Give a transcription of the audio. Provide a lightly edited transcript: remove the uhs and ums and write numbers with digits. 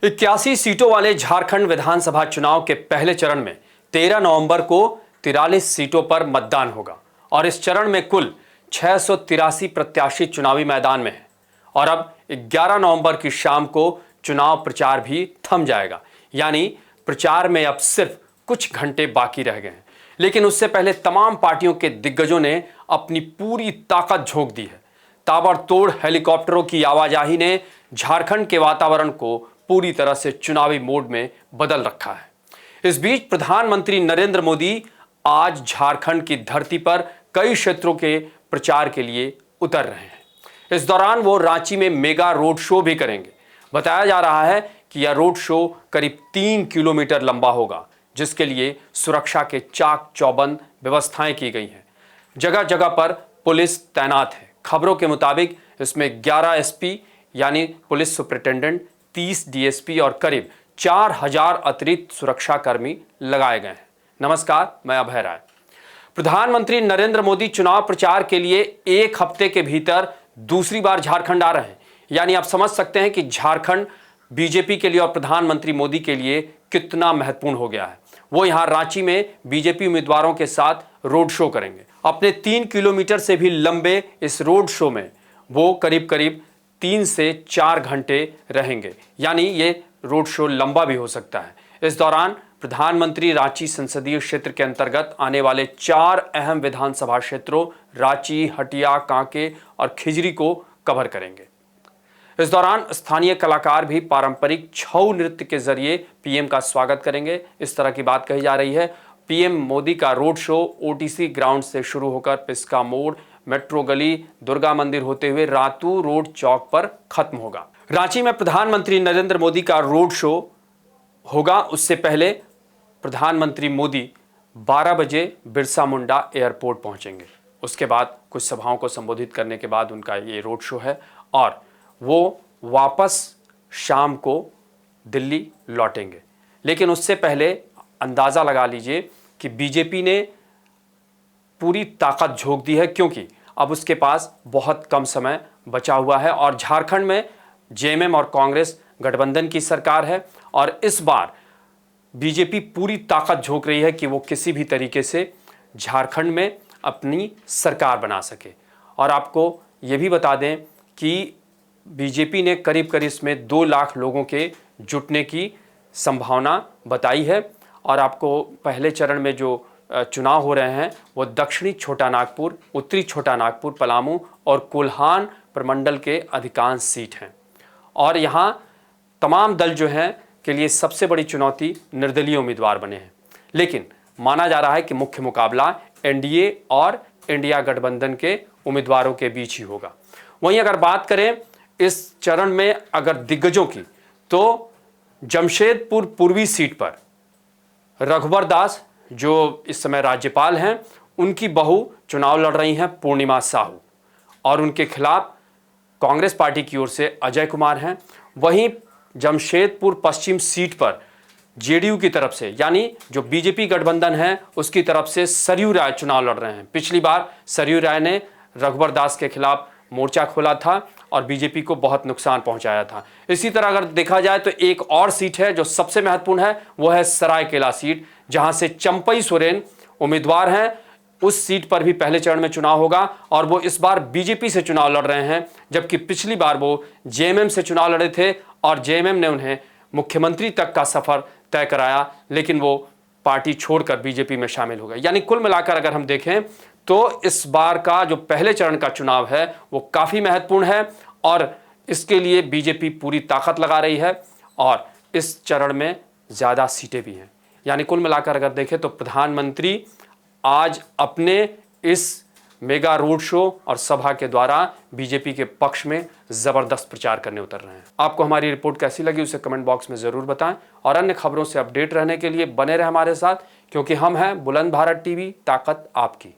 81 सीटों वाले झारखंड विधानसभा चुनाव के पहले चरण में 13 नवंबर को 43 सीटों पर मतदान होगा और इस चरण में कुल 683 प्रत्याशी चुनावी मैदान में हैं। और अब 11 नवंबर की शाम को चुनाव प्रचार भी थम जाएगा, यानी प्रचार में अब सिर्फ कुछ घंटे बाकी रह गए हैं। लेकिन उससे पहले तमाम पार्टियों के दिग्गजों ने अपनी पूरी ताकत झोंक दी है। ताबड़तोड़ हेलीकॉप्टरों की आवाजाही ने झारखंड के वातावरण को पूरी तरह से चुनावी मोड में बदल रखा है। इस बीच प्रधानमंत्री नरेंद्र मोदी आज झारखंड की धरती पर कई क्षेत्रों के प्रचार के लिए उतर रहे हैं। इस दौरान वो रांची में मेगा रोड शो भी करेंगे। बताया जा रहा है कि यह रोड शो करीब 3 किलोमीटर लंबा होगा, जिसके लिए सुरक्षा के चाक चौबंद व्यवस्थाएं की गई हैं। जगह जगह पर पुलिस तैनात है। खबरों के मुताबिक इसमें 11 एसपी यानी पुलिस सुपरिटेंडेंट, 30 डीएसपी और करीब 4000 अतिरिक्त सुरक्षाकर्मी लगाए गए हैं। नमस्कार, मैं अभय राय। प्रधानमंत्री नरेंद्र मोदी चुनाव प्रचार के लिए एक हफ्ते के भीतर दूसरी बार झारखंड आ रहे हैं। यानी आप समझ सकते हैं कि झारखंड बीजेपी के लिए और प्रधानमंत्री मोदी के लिए कितना महत्वपूर्ण हो गया है। वो यहां रांची में बीजेपी उम्मीदवारों के साथ रोड शो करेंगे। अपने 3 किलोमीटर से भी लंबे इस रोड शो में वो करीब 3 से 4 घंटे रहेंगे, यानी ये रोड शो लंबा भी हो सकता है। इस दौरान प्रधानमंत्री रांची संसदीय क्षेत्र के अंतर्गत आने वाले 4 अहम विधानसभा क्षेत्रों रांची, हटिया, कांके और खिजरी को कवर करेंगे। इस दौरान स्थानीय कलाकार भी पारंपरिक छऊ नृत्य के जरिए पीएम का स्वागत करेंगे। इस तरह की बात कही जा रही है। पीएम मोदी का रोड शो ओटीसी ग्राउंड से शुरू होकर पिस्का मोड़, मेट्रो गली, दुर्गा मंदिर होते हुए रातू रोड चौक पर खत्म होगा। रांची में प्रधानमंत्री नरेंद्र मोदी का रोड शो होगा। उससे पहले प्रधानमंत्री मोदी 12 बजे बिरसा मुंडा एयरपोर्ट पहुंचेंगे। उसके बाद कुछ सभाओं को संबोधित करने के बाद उनका ये रोड शो है और वो वापस शाम को दिल्ली लौटेंगे। लेकिन उससे पहले अंदाज़ा लगा लीजिए कि बीजेपी ने पूरी ताकत झोंक दी है, क्योंकि अब उसके पास बहुत कम समय बचा हुआ है और झारखंड में जेएमएम और कांग्रेस गठबंधन की सरकार है और इस बार बीजेपी पूरी ताकत झोंक रही है कि वो किसी भी तरीके से झारखंड में अपनी सरकार बना सके। और आपको ये भी बता दें कि बीजेपी ने करीब इसमें 2 लाख लोगों के जुटने की संभावना बताई है। और आपको पहले चरण में जो चुनाव हो रहे हैं वो दक्षिणी छोटा नागपुर, उत्तरी छोटा नागपुर, पलामू और कोल्हान प्रमंडल के अधिकांश सीट हैं। और यहाँ तमाम दल जो हैं के लिए सबसे बड़ी चुनौती निर्दलीय उम्मीदवार बने हैं। लेकिन माना जा रहा है कि मुख्य मुकाबला एनडीए और इंडिया गठबंधन के उम्मीदवारों के बीच ही होगा। वहीं अगर बात करें इस चरण में अगर दिग्गजों की, तो जमशेदपुर पूर्वी सीट पर रघुवर दास जो इस समय राज्यपाल हैं, उनकी बहू चुनाव लड़ रही हैं पूर्णिमा साहू, और उनके खिलाफ कांग्रेस पार्टी की ओर से अजय कुमार हैं। वहीं जमशेदपुर पश्चिम सीट पर जेडीयू की तरफ से, यानी जो बीजेपी गठबंधन है उसकी तरफ से सरयू राय चुनाव लड़ रहे हैं। पिछली बार सरयू राय ने रघुवर दास के खिलाफ मोर्चा खोला था और बीजेपी को बहुत नुकसान पहुंचाया था। इसी तरह अगर देखा जाए तो एक और सीट है जो सबसे महत्वपूर्ण है, वो है सरायकेला सीट, जहां से चंपई सोरेन उम्मीदवार हैं। उस सीट पर भी पहले चरण में चुनाव होगा और वो इस बार बीजेपी से चुनाव लड़ रहे हैं, जबकि पिछली बार वो जेएमएम से चुनाव लड़े थे और जेएमएम ने उन्हें मुख्यमंत्री तक का सफर तय कराया, लेकिन वो पार्टी छोड़कर बीजेपी में शामिल हो गए। यानी कुल मिलाकर अगर हम देखें तो इस बार का जो पहले चरण का चुनाव है वो काफ़ी महत्वपूर्ण है और इसके लिए बीजेपी पूरी ताकत लगा रही है और इस चरण में ज़्यादा सीटें भी हैं। यानी कुल मिलाकर अगर देखें तो प्रधानमंत्री आज अपने इस मेगा रोड शो और सभा के द्वारा बीजेपी के पक्ष में ज़बरदस्त प्रचार करने उतर रहे हैं। आपको हमारी रिपोर्ट कैसी लगी उसे कमेंट बॉक्स में ज़रूर बताएं और अन्य खबरों से अपडेट रहने के लिए बने रहे हमारे साथ, क्योंकि हम हैं बुलंद भारत टीवी, ताकत आपकी।